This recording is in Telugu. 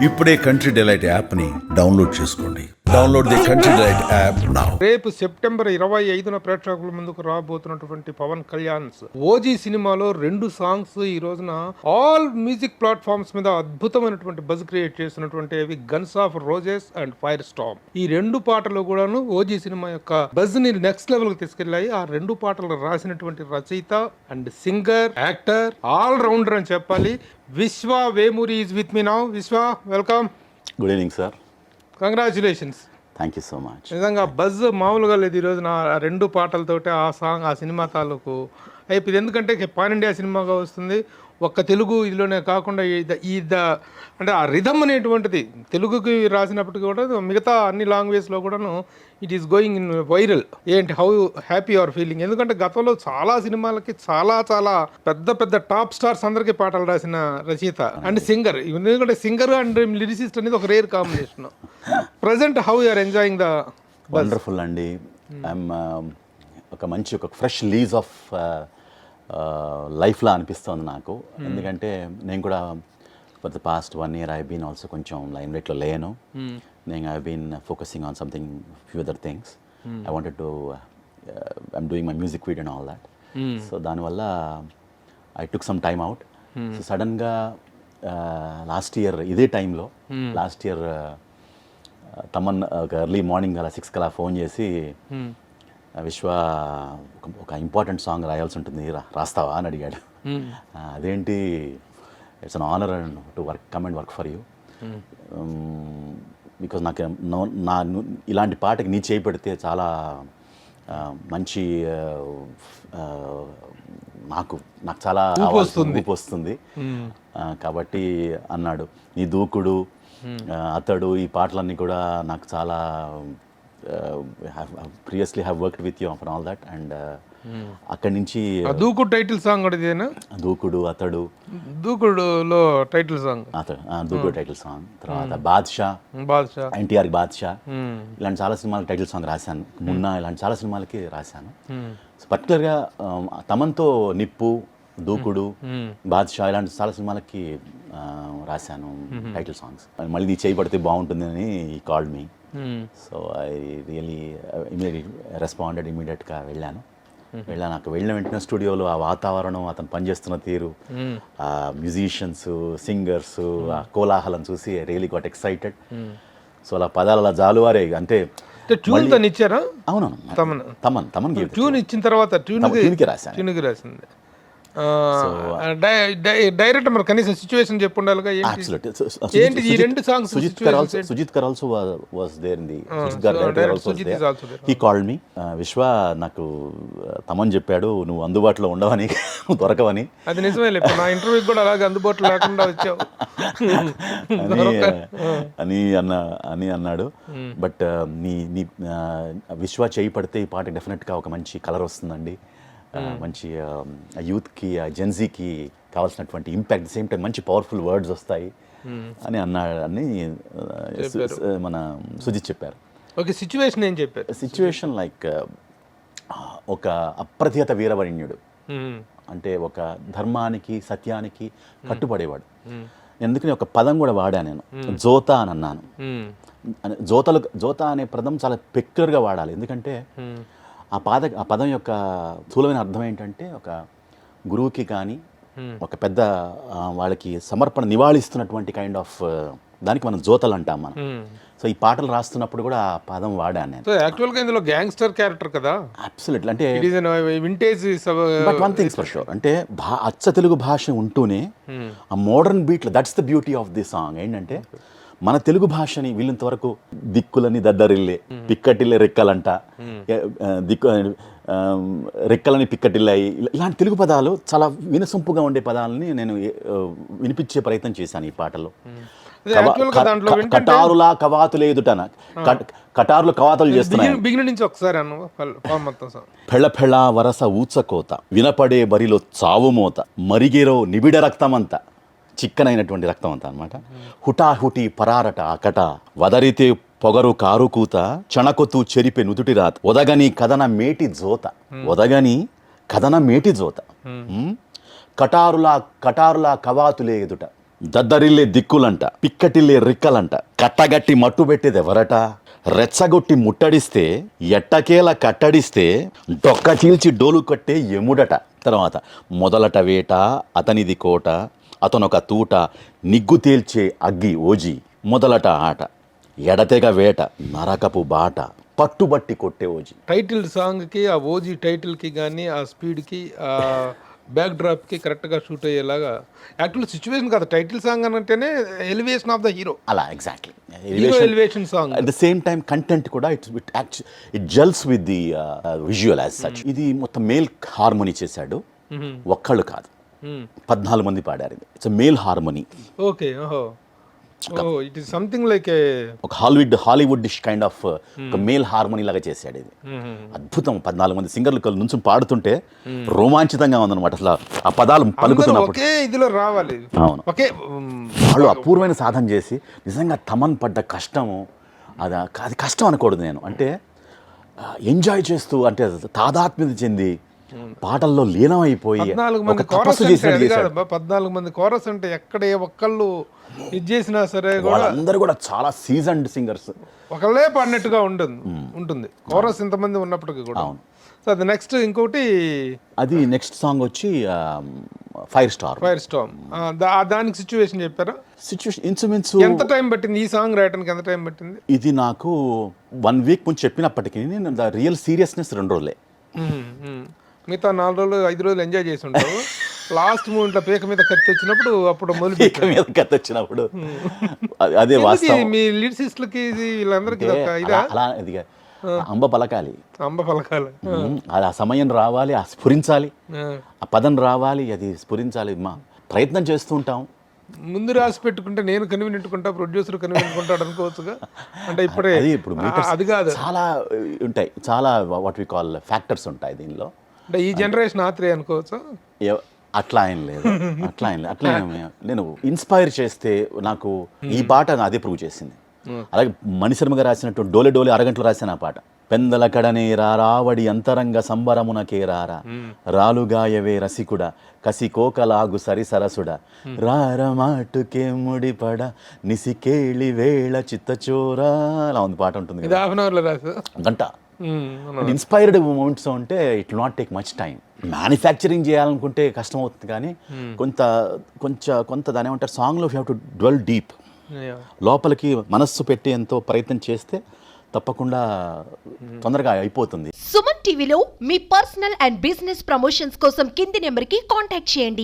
ఇప్పుడే కంట్రీ డిలైట్ యాప్ని డౌన్లోడ్ చేసుకోండి. Download the country delight app now. రేపు సెప్టెంబర్ 25న ప్రేక్షకుల ముందుకు రాబోతున్నటువంటి పవన్ కళ్యాణ్ ఓజీ సినిమాలో 2 సాంగ్స్ ఈ రోజున ఆల్ మ్యూజిక్ ప్లాట్ఫామ్స్ మీద అద్భుతమైనటువంటి బజ్ క్రియేట్ చేసినటువంటి అవి Guns of Roses and Firestorm. ఈ 2 పాటలు కూడాను ఓజీ సినిమా యొక్క బజ్ ని నెక్స్ట్ లెవెల్ కి తీసుకెళ్లాయి. ఆ 2 పాటలు రాసినటువంటి రచయిత and singer, actor, all rounder అని చెప్పాలి. Vishwa Vemuri is with me now. Vishwa, welcome. Good evening sir. Congratulations. Thank you so much. నిజంగా బజ్ మామూలుగా లేదు ఈ రోజున. ఆ 2 పాటలతోటి ఆ సాంగ్, ఆ సినిమా తాలూకు అయిపోయింది. ఎందుకంటే పాన్ ఇండియా సినిమాగా వస్తుంది. ఒక్క తెలుగు ఇదిలోనే కాకుండా అంటే ఆ రిథమ్ అనేటువంటిది తెలుగుకి రాసినప్పటికీ కూడా మిగతా అన్ని లాంగ్వేజ్లో కూడాను it is going in viral. ఏంటి, హౌ హ్యాపీ యువర్ ఫీలింగ్? ఎందుకంటే గతంలో చాలా సినిమాలకి చాలా చాలా పెద్ద పెద్ద టాప్ స్టార్స్ అందరికీ పాటలు రాసిన రచయిత అండ్ సింగర్. ఎందుకంటే సింగర్ అండ్ లిరిసిస్ట్ అనేది ఒక rare combination. Present how you are enjoying the wonderful అండి. ఐఎమ్ ఒక ఫ్రెష్ లీజ్ ఆఫ్ లైఫ్లా అనిపిస్తుంది నాకు. ఎందుకంటే నేను కూడా for the past 1 year I been also కొంచెం లైమ్ లైట్లో లేను. నేను I been focusing on something few other things. I wanted to I'm doing my music video and all that. So దానివల్ల I took some time out. So సడన్గా లాస్ట్ ఇయర్ ఇదే టైంలో తమన్ ఒక ఎర్లీ మార్నింగ్ అలా 6 కలా ఫోన్ చేసి విశ్వ ఒక ఇంపార్టెంట్ సాంగ్ రాయాల్సి ఉంటుంది, రాస్తావా అని అడిగాడు. అదేంటి, it's an honour to come and work for you, because నాకు ఇలాంటి పాటకి నీ చేయి పెడితే చాలా మంచి నాకు చాలా ఊపు వస్తుంది కాబట్టి అన్నాడు. నీ దూకుడు, అతడు, ఈ పాటలన్నీ కూడా నాకు చాలా previously have worked with you and all that, and అక్కడి నుంచి దూకుడు టైటిల్ సాంగ్ అడిదేనా? దూకుడు, అతడు, దూకుడులో టైటిల్ సాంగ్, దూకుడు టైటిల్ సాంగ్. తర్వాత బాద్షా, ఎన్టీఆర్ బాద్షా, ఇలాంటి చాలా సినిమాలకి టైటిల్ సాంగ్ రాశాను. మున్నా, ఇలాంటి చాలా సినిమాలకి రాశాను. సో పర్టికులర్గా తమన్తో నిప్పు, దూకుడు, బాద్షా ఇలాంటి చాలా సినిమాలకి రాశాను టైటిల్ సాంగ్స్. మళ్ళీ నీ చేయి పడితే బాగుంటుంది అని ఈ called me. So I really responded ఇమీడియట్గా వెళ్ళాను. అక్కడ వెళ్ళిన వెంటనే స్టూడియోలో ఆ వాతావరణం, అతను పనిచేస్తున్న తీరు, ఆ మ్యూజిషియన్స్, సింగర్స్, ఆ కోలాహలం చూసి I really got excited. So అలా పదాలు అలా జాలువారే. అంటే ట్యూన్ తను ఇచ్చారా? అవునవును, తమన్ ట్యూన్ ఇచ్చిన తర్వాత ట్యూన్కి రాసింది. డైరెక్ట్ మరి కనీసం సిచ్యువేషన్ చెప్పు ఉండాలిగా. ఏంటి ఈ 2 సాంగ్స్? సుజిత్ కర్ also was there in the. He called me. Vishwa, నాకు తమన్ చెప్పాడు నువ్వు అందుబాటులో ఉండవని, దొరకవని. అది నిజమే. నా ఇంటర్వ్యూకి కూడా అలాగే అందుబాటులో లేకుండా వచ్చావు అని అన్నాడు. బట్ నీ విశ్వ చేయి పడితే ఈ పాట డెఫినెట్గా ఒక మంచి కలర్ వస్తుందండి. మంచి యూత్కి, జెన్జీకి కావాల్సినటువంటి ఇంపాక్ట్, సేమ్ టైం మంచి పవర్ఫుల్ వర్డ్స్ వస్తాయి అని అన్నాడని మన సుజిత్ చెప్పారు. ఓకే, సిచ్యువేషన్ ఏం చెప్పారు? సిచ్యువేషన్ లైక్ ఒక అప్రతిహత వీరవరణ్యుడు, అంటే ఒక ధర్మానికి, సత్యానికి కట్టుబడేవాడు. ఎందుకని ఒక పదం కూడా వాడా నేను, జోతా అని అన్నాను. జోతా అనే పదం చాలా పెక్యులర్గా వాడాలి. ఎందుకంటే ఆ పదం యొక్క స్థూలమైన అర్థం ఏంటంటే, ఒక గురువుకి కానీ ఒక పెద్ద వాళ్ళకి సమర్పణ నివాళిస్తున్నటువంటి కైండ్ ఆఫ్ దానికి మనం జోతలు అంటాం మనం. సో ఈ పాటలు రాస్తున్నప్పుడు కూడా ఆ పదం వాడాను నేను. యాక్చువల్గా ఇందులో గ్యాంగ్స్టర్ క్యారెక్టర్ కదా? అబ్సల్యూట్లీ. అంటే vintage. But one things for sure, అంటే అచ్చ తెలుగు భాష ఉంటూనే ఆ మోడర్న్ బీట్లో, that's the beauty of the song. ఏంటంటే మన తెలుగు భాషని వీళ్ళంత వరకు దిక్కులని దద్దరిల్లే, పిక్కటిల్లే రెక్కలంట, రెక్కలని పిక్కటిల్లాయి, ఇలాంటి తెలుగు పదాలు చాలా వినసొంపుగా ఉండే పదాలని నేను వినిపించే ప్రయత్నం చేశాను ఈ పాటలో. కటారులా కవాతులు ఎదుటన, కటారులు కవాతులు చేస్తున్నాయి. ఫెళ ఫెళ వరస ఊచకోత, వినపడే బరిలో చావుమోత, మరిగేరో నిబిడ రక్తమంతా, చిక్కనైనటువంటి రక్తం అంతా అనమాట. హుటాహుటి పరారట అకట, వదరితే పొగరు కారుకూత, చణకొతు చెరిపే నుదుటి రాత, ఒదగని కథన మేటి జోత, ఒదగని కథన మేటి జోత, కటారులా కవాతులే ఎదుట, దద్దరిల్లే దిక్కులంట, పిక్కటిల్లే రిక్కలంట, కట్టగట్టి మట్టు పెట్టేది ఎవరట, రెచ్చగొట్టి ముట్టడిస్తే, ఎట్టకేల కట్టడిస్తే, డొక్క చీల్చి డోలు కట్టే ఎముడట. తర్వాత మొదలట వేట, అతనిది కోట, అతనొక తూట, నిగ్గు తేల్చే అగ్గి ఓజీ, మొదలట ఆట, ఎడతెగ వేట, నరకపు బాట, పట్టుబట్టి కొట్టే ఓజీ. టైటిల్ సాంగ్కి ఆ ఓజీ టైటిల్కి కానీ ఆ స్పీడ్కి ఆ బ్యాక్ డ్రాప్కి కరెక్ట్గా షూట్ అయ్యేలాగా యాక్చువల్ సిచ్యువేషన్ కాదు, టైటిల్ సాంగ్ అని అంటేనే ఎలివేషన్ ఆఫ్ ద హీరో, అలా exactly hero elevation song. At the same time content కూడా it gels with the visual as such. ఇది మొత్తం మేల్ హార్మోనీ చేశాడు, ఒక్కళ్ళు కాదు, 14 మంది పాడారు. ఇది ఇట్స్ మేల్ హార్మోనీ. ఓకే, ఓహో, ఇట్ ఈస్ సంథింగ్ లైక్ ఒక హాలీవుడ్ డిష్ కైండ్ ఆఫ్ ఒక మేల్ హార్మోనీ లాగా చేశాడు. ఇది అద్భుతం. 14 మంది సింగర్లు నుంచి పాడుతుంటే రోమాంచితంగా ఉందన్నమాట. అసలు ఆ పదాలు పలుకుతున్నప్పుడు ఒకే ఇదిలో రావాలి. అవును, ఓకే, వాళ్ళు అపూర్వమైన సాధన చేసి నిజంగా తమన్ పడ్డ కష్టము అది కష్టం అనకూడదు నేను, అంటే ఎంజాయ్ చేస్తూ, అంటే తాదాత్మ్యత చెంది పాటల్లో లీనమైపోయి 14 మంది ఒక తపస్సు చేసినట్టు చేశాడు. 14 మంది కోరస్ అంటే ఎక్కడ ఏ ఒక్కళ్ళు ఇది చేసినా సరే కూడా వాళ్ళందరూ కూడా చాలా సీజన్డ్ సింగర్స్, ఒకళ్ళే పాడినట్టుగా ఉంటుంది కోరస్ ఇంతమంది ఉన్నప్పటికీ కూడా. సో అది నెక్స్ట్ ఇంకోటి, అది నెక్స్ట్ సాంగ్ వచ్చి ఫైర్ స్టార్. దానికి సిచ్యువేషన్ చెప్పారా? సిచ్యువేషన్ ఇంచుమించు ఎంత టైం పట్టింది ఈ సాంగ్ రాయడానికి? ఎంత టైం పట్టింది? ఇది నాకు 1 వీక్ ముందు చెప్పినప్పటికీ నేను ద రియల్ సీరియస్నెస్ 2 రోజులే. మిగతా 4 రోజులు 5 రోజులు ఎంజాయ్ చేసి ఉంటావు. లాస్ట్ మూమెంట్లో పీక మీద కత్తి వచ్చినప్పుడు అప్పుడు మొదలు పీక మీద కత్తి వచ్చినప్పుడు అదే వాస్తవం. మీ లిరిసిస్టులకి వీళ్ళందరికీ అలా ఇదిగా అంబ పలకాలి, అది ఆ సమయం రావాలి, ఆ స్ఫురించాలి, ఆ పదం రావాలి, అది స్ఫురించాలి. ప్రయత్నం చేస్తూ ఉంటాం. ముందు రాసి పెట్టుకుంటే నేను కన్వీనియంట్ కొంటా, ప్రొడ్యూసర్ కన్వీనియంట్ కొంటాడు అనుకోవచ్చుగా. అంటే ఇప్పుడే ఇప్పుడు అది కాదు, చాలా ఉంటాయి, చాలా వాట్ వి కాల్ ఫ్యాక్టర్స్ ఉంటాయి దీనిలో. అంటే ఈ జనరేషన్ ఆత్రే అనుకోవచ్చు. అట్లా ఏం లేదు, అట్లా నేను ఇన్స్పైర్ చేస్తే నాకు ఈ పాట అదే ప్రూవ్ చేసింది. అలాగే మణిశర్మ గారు రాసినట్టు డోలే డోలే అరగంటలో రాసిన ఆ పాట, పెందల కడనే రావడి అంతరంగ సంబరమునకే రారా, రాలుగాయవే రసికుడ కసి కోకలాగు సరి సరసుడ, రారమాటుకే ముడిపడ నిసికేళి వేళ చిత్తచోరా, అలా ఉంది పాట ఉంటుంది. ఇది హాఫ్ అన్ అవర్లో రాసు గంట. ఇన్స్పైర్డ్ మూమెంట్స్ ఉంటే it not take much time. Manufacturing చేయాలనుకుంటే కష్టం అవుతుంది, కానీ కొంత దాని ఏమంటారు, సాంగ్లో you have to dwell deep, లోపలికి మనస్సు పెట్టి ఎంతో ప్రయత్నం చేస్తే తప్పకుండా తొందరగా అయిపోతుంది. సుమన్ టీవీలో మీ పర్సనల్ అండ్ బిజినెస్ ప్రమోషన్స్ కోసం కింది నెంబర్కి కాంటాక్ట్ చేయండి.